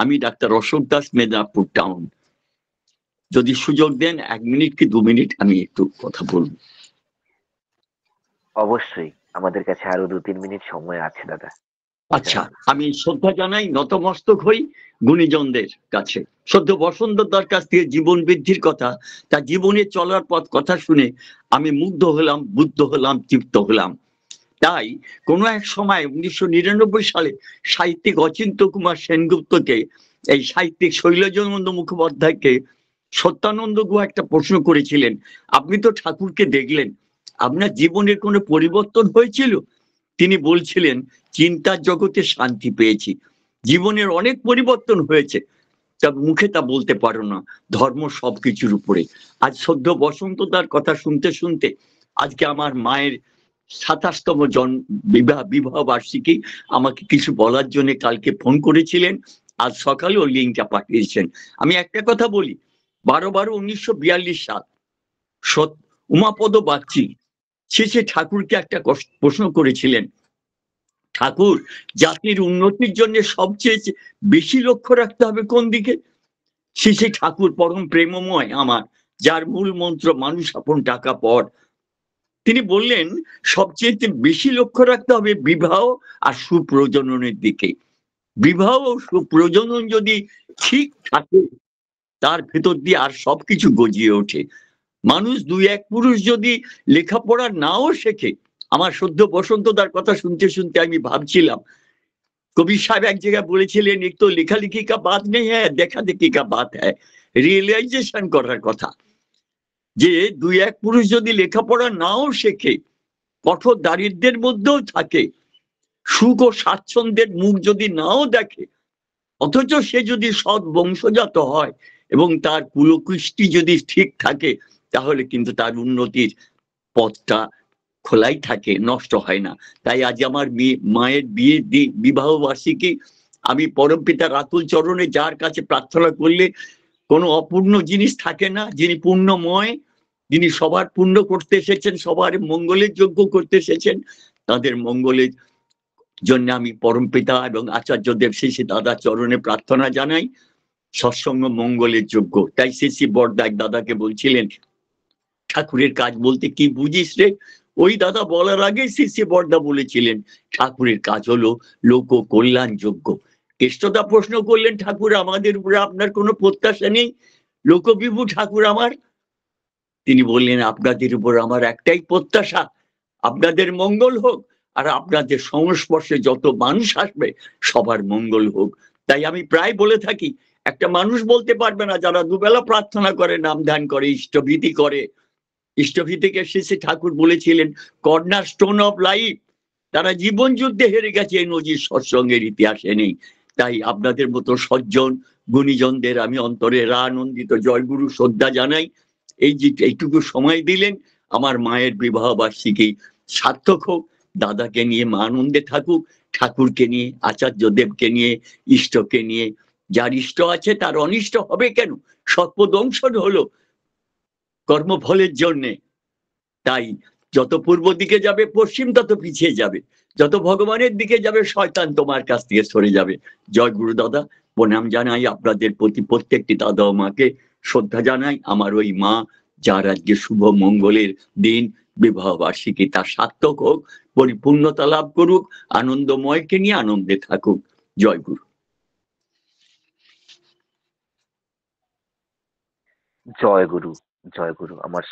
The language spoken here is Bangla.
আমি ডাক্তার অশোক দাস, মেদিনীপুর টাউন। যদি সুযোগ দেন ১ মিনিট কি ২ মিনিট আমি একটু কথা বলব। অবশ্যই। আমাদের কাছে আরো ২-৩ মিনিট সময় আছে দাদা। আচ্ছা, জানান। আমি শ্রদ্ধা জানাই, নতমস্তক হই গুণীজনদের কাছে। সদ্য বসন্ত দার কাছ থেকে জীবন বৃদ্ধির কথা, তার জীবনে চলার পথ কথা শুনে আমি মুগ্ধ হলাম, বুদ্ধ হলাম, তৃপ্ত হলাম। তাই কোনো এক সময় ১৯৯৯ সালে সাহিত্যিক অচিন্ত্য কুমার সেনগুপ্তকে, এই সাহিত্যিক শৈলজানন্দ মুখোপাধ্যায়কে সত্যানন্দ গুহা একটা প্রশ্ন করেছিলেন, আপনি তো ঠাকুরকে দেখলেন, আপনার জীবনের কোনো পরিবর্তন হয়েছিল? তিনি বলছিলেন, চিন্তার জগতে শান্তি পেয়েছি, জীবনের অনেক পরিবর্তন হয়েছে, তা মুখে তা বলতে পারো না, ধর্ম সবকিছুর উপরে। আজ সদ্য বসন্ত দার কথা শুনতে শুনতে আজকে আমার মায়ের ২৭তম বিবাহ বার্ষিকী, আমাকে কিছু বলার জন্য কালকে ফোন করেছিলেন, আজ সকালে ওই লিঙ্কটা পাঠিয়েছেন। আমি একটা কথা বলি, ১২/১২/১৯৪২ সাল উমাপদ বাগচি সে ঠাকুরকে একটা প্রশ্ন করেছিলেন, ঠাকুর, জাতির উন্নতির জন্য সবচেয়ে বেশি লক্ষ্য রাখতে হবে কোন দিকে? সেই ঠাকুর পরম প্রেমময় আমার, যার মূল মন্ত্র মানুষ আপন টাকা পর, তিনি বললেন সবচেয়ে বেশি লক্ষ্য রাখতে হবে বিবাহ আর সুপ্রজননের দিকে। বিবাহ ও সুপ্রজনন যদি ঠিক থাকে, তার ভেতর দিয়ে আর সবকিছু গজিয়ে ওঠে। মানুষ ২-১ পুরুষ যদি লেখাপড়া নাও শেখে, আমার সদ্য বসন্ত দার কথা শুনতে শুনতে আমি ভাবছিলাম, কবি সাহেব এক জায়গায় বলেছিলেন, এক তো লেখালেখি কা বাত নেই হ্যাঁ, দেখা দেখি কা বাত হ্যাঁ, রিয়েলাইজেশন করার কথা, যে ২-১ পুরুষ যদি লেখাপড়া নাও শেখে, কঠোর দারিদ্র্যের মধ্যেও থাকে, সুখ ও স্বাচ্ছন্দ্যের মুখ যদি নাও দেখে, অথচ সে যদি সৎ বংশজাত হয় এবং তার কুলকৃষ্টি যদি ঠিক থাকে, তাহলে কিন্তু তার উন্নতির পথটা খোলাই থাকে, নষ্ট হয় না। তাই আজ আমার মায়ের বিবাহ বার্ষিকী, আমি পরমপিতা রাতুল চরণে যার কাছে প্রার্থনা করলে কোনো অপূর্ণ জিনিস থাকে না, যিনি পূর্ণময়, যিনি সবার পূর্ণ করতে এসেছেন, সবার মঙ্গলের যজ্ঞ করতে এসেছেন, তাদের মঙ্গলের জন্য আমি পরমপিতা এবং আচার্যদেব শেষে দাদা চরণে প্রার্থনা জানাই, সৎসঙ্গ মঙ্গলের যোগ্য। তাই শ্রী বড়দা এক দাদাকে বলছিলেন, ঠাকুরের কাজ বলতে কি বুঝিস রে? ওই দাদা বলার আগে শ্রী বড়দা বলেছিলেন, ঠাকুরের কাজ হলো লোক কল্যাণ যোগ্য। কেষ্টদা প্রশ্ন করলেন, ঠাকুর আমাদের উপরে আপনার কোনো প্রত্যাশা নেই? লোকবিভু ঠাকুর আমার, তিনি বললেন, আপনাদের উপর আমার একটাই প্রত্যাশা, আপনাদের মঙ্গল হোক, আর আপনাদের সংস্পর্শে যত মানুষ আসবে সবার মঙ্গল হোক। তাই আমি প্রায় বলে থাকি, একটা মানুষ বলতে পারবে না যারা দুবেলা প্রার্থনা করে, নাম ধ্যান করে, ইষ্টভীতি করে, ইষ্টভীতিকে শেষে ঠাকুর বলেছিলেন কর্নার স্টোন অফ লাইফ, তারা জীবন যুদ্ধে হেরে গেছে, এই নজির সৎসঙ্গের ইতিহাসে নেই। তাই আপনাদের মতো সজ্জন গুণীজনদের আমি অন্তরে আনন্দিত, জয়গুরু শ্রদ্ধা জানাই। এই যে এইটুকু সময় দিলেন, আমার মায়ের বিবাহ বার্ষিকী সার্থক হোক, দাদাকে নিয়ে মা আনন্দে থাকুক, ঠাকুরকে নিয়ে, আচার্য দেবকে নিয়ে, ইষ্টকে নিয়ে। যার ইষ্ট আছে তার অনিষ্ট হবে কেন? সর্পদংশন হলো কর্মফলের জন্যে। তাই যত পূর্ব দিকে যাবে পশ্চিম তত পিছিয়ে যাবে, যত ভগবানের দিকে যাবে শয়তান তোমার কাছ থেকে সরে যাবে। জয় গুরু দাদা, প্রণাম জানাই আপনাদের প্রতি, প্রত্যেকটি দাদা ও মাকে শ্রদ্ধা জানাই। আমার ওই মা, যার আজকে শুভ মঙ্গলের দিন, বিবাহ বার্ষিকী, তার সার্থক হোক, পরিপূর্ণতা লাভ করুক, আনন্দময়কে নিয়ে আনন্দে থাকুক। জয় গুরু। জয় গুরু, জয় গুরু। আমার